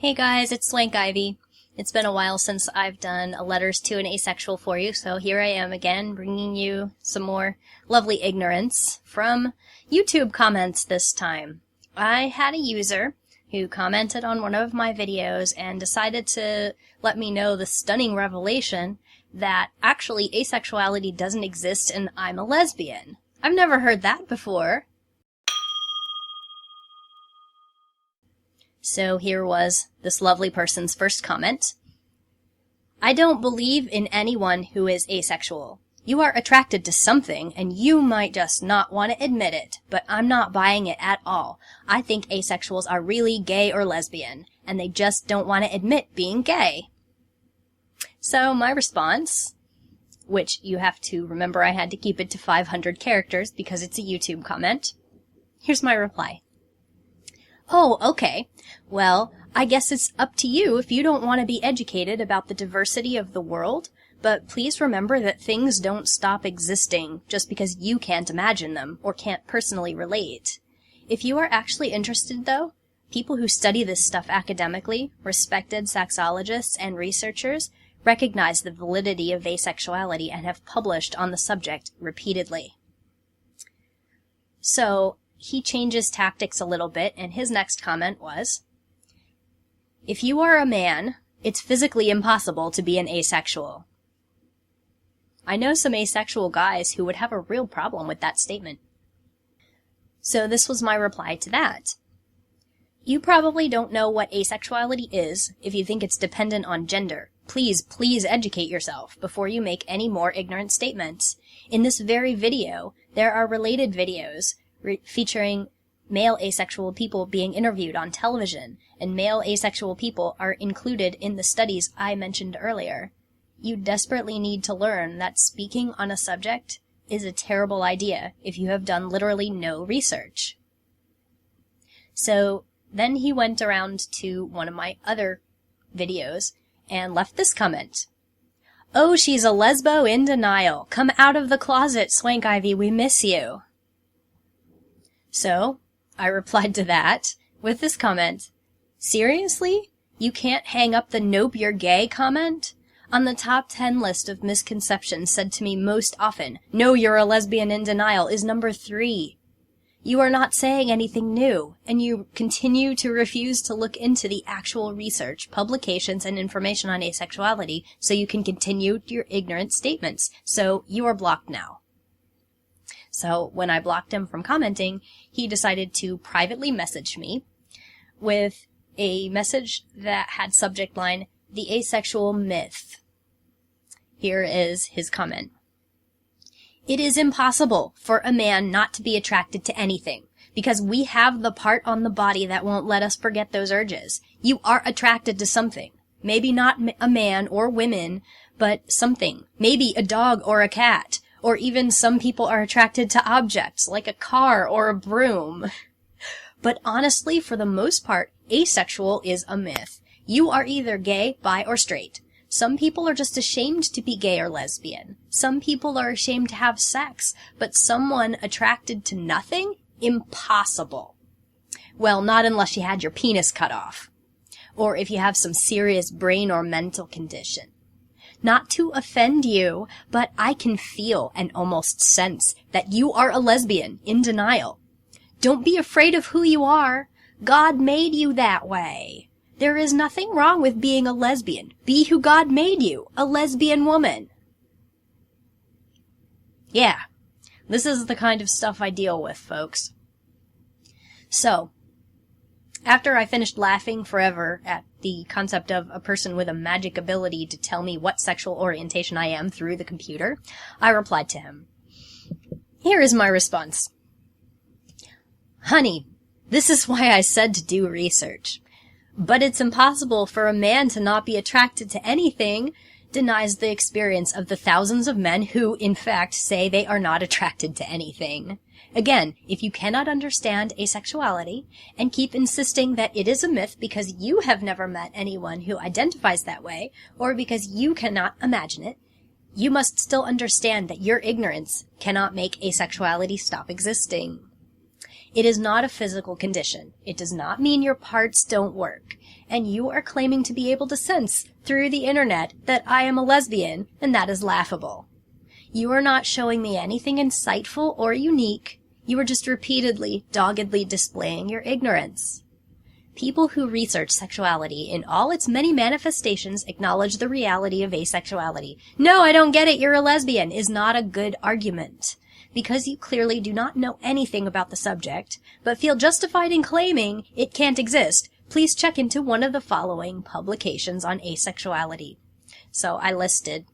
Hey guys, it's Swankivy. It's been a while since I've done a letters to an asexual for you, so here I am again bringing you some more lovely ignorance from YouTube comments this time. I had a user who commented on one of my videos and decided to let me know the stunning revelation that actually asexuality doesn't exist and I'm a lesbian. I've never heard that before. So here was this lovely person's first comment. I don't believe in anyone who is asexual. You are attracted to something, and you might just not want to admit it, but I'm not buying it at all. I think asexuals are really gay or lesbian, and they just don't want to admit being gay. So my response, which you have to remember I had to keep it to 500 characters because it's a YouTube comment, here's my reply. Oh, okay. Well, I guess it's up to you if you don't want to be educated about the diversity of the world, but please remember that things don't stop existing just because you can't imagine them or can't personally relate. If you are actually interested, though, people who study this stuff academically, respected sexologists and researchers, recognize the validity of asexuality and have published on the subject repeatedly. So, he changes tactics a little bit, and his next comment was, if you are a man, it's physically impossible to be an asexual. I know some asexual guys who would have a real problem with that statement. So this was my reply to that. You probably don't know what asexuality is if you think it's dependent on gender. Please educate yourself before you make any more ignorant statements. In this very video, there are related videos featuring male asexual people being interviewed on television, and male asexual people are included in the studies I mentioned earlier. You desperately need to learn that speaking on a subject is a terrible idea if you have done literally no research. So then he went around to one of my other videos and left this comment. Oh, she's a lesbo in denial. Come out of the closet, Swankivy, we miss you. So, I replied to that with this comment. Seriously? You can't hang up the nope you're gay comment? On the top 10 list of misconceptions said to me most often, no, you're a lesbian in denial is number 3. You are not saying anything new, and you continue to refuse to look into the actual research, publications, and information on asexuality so you can continue your ignorant statements. So, you are blocked now. So when I blocked him from commenting, he decided to privately message me with a message that had subject line, the asexual myth. Here is his comment. It is impossible for a man not to be attracted to anything, because we have the part on the body that won't let us forget those urges. You are attracted to something. Maybe not a man or women, but something. Maybe a dog or a cat. Or even some people are attracted to objects, like a car or a broom. But honestly, for the most part, asexual is a myth. You are either gay, bi, or straight. Some people are just ashamed to be gay or lesbian. Some people are ashamed to have sex. But someone attracted to nothing? Impossible. Well, not unless you had your penis cut off. Or if you have some serious brain or mental condition. Not to offend you, but I can feel and almost sense that you are a lesbian in denial. Don't be afraid of who you are. God made you that way. There is nothing wrong with being a lesbian. Be who God made you, a lesbian woman. Yeah, this is the kind of stuff I deal with, folks. So, after I finished laughing forever at the concept of a person with a magic ability to tell me what sexual orientation I am through the computer, I replied to him. Here is my response. Honey, this is why I said to do research. But it's impossible for a man to not be attracted to anything denies the experience of the thousands of men who, in fact, say they are not attracted to anything. Again, if you cannot understand asexuality and keep insisting that it is a myth because you have never met anyone who identifies that way, or because you cannot imagine it, you must still understand that your ignorance cannot make asexuality stop existing. It is not a physical condition. It does not mean your parts don't work. And you are claiming to be able to sense through the internet that I am a lesbian, and that is laughable. You are not showing me anything insightful or unique. You are just repeatedly, doggedly displaying your ignorance. People who research sexuality in all its many manifestations acknowledge the reality of asexuality. No, I don't get it, you're a lesbian, is not a good argument. Because you clearly do not know anything about the subject, but feel justified in claiming it can't exist, please check into one of the following publications on asexuality. So I listed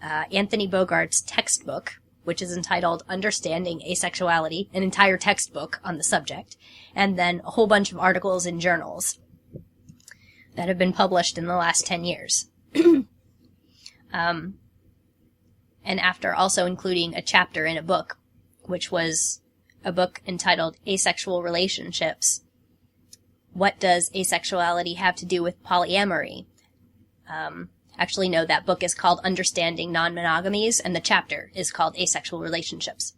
Anthony Bogart's textbook, which is entitled Understanding Asexuality, an entire textbook on the subject, and then a whole bunch of articles in journals that have been published in the last 10 years. And after also including a chapter in a book, which was a book entitled Asexual Relationships. What does asexuality have to do with polyamory? Actually, no, that book is called Understanding Non-Monogamies, and the chapter is called Asexual Relationships.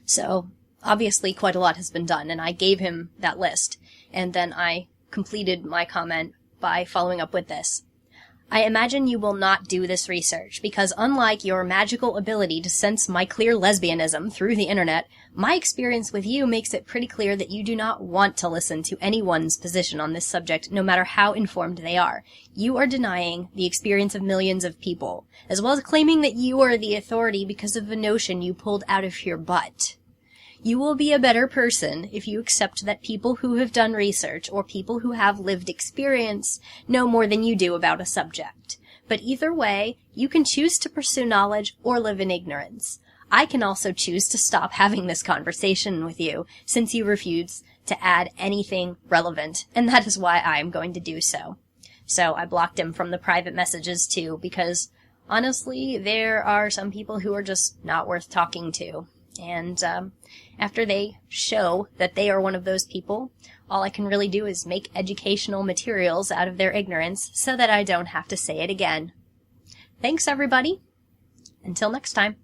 So, obviously, quite a lot has been done, and I gave him that list, and then I completed my comment by following up with this. I imagine you will not do this research, because unlike your magical ability to sense my clear lesbianism through the internet, my experience with you makes it pretty clear that you do not want to listen to anyone's position on this subject, no matter how informed they are. You are denying the experience of millions of people, as well as claiming that you are the authority because of a notion you pulled out of your butt. You will be a better person if you accept that people who have done research or people who have lived experience know more than you do about a subject. But either way, you can choose to pursue knowledge or live in ignorance. I can also choose to stop having this conversation with you since you refuse to add anything relevant, and that is why I am going to do so. So I blocked him from the private messages too, because honestly, there are some people who are just not worth talking to. And after they show that they are one of those people, all I can really do is make educational materials out of their ignorance so that I don't have to say it again. Thanks, everybody. Until next time.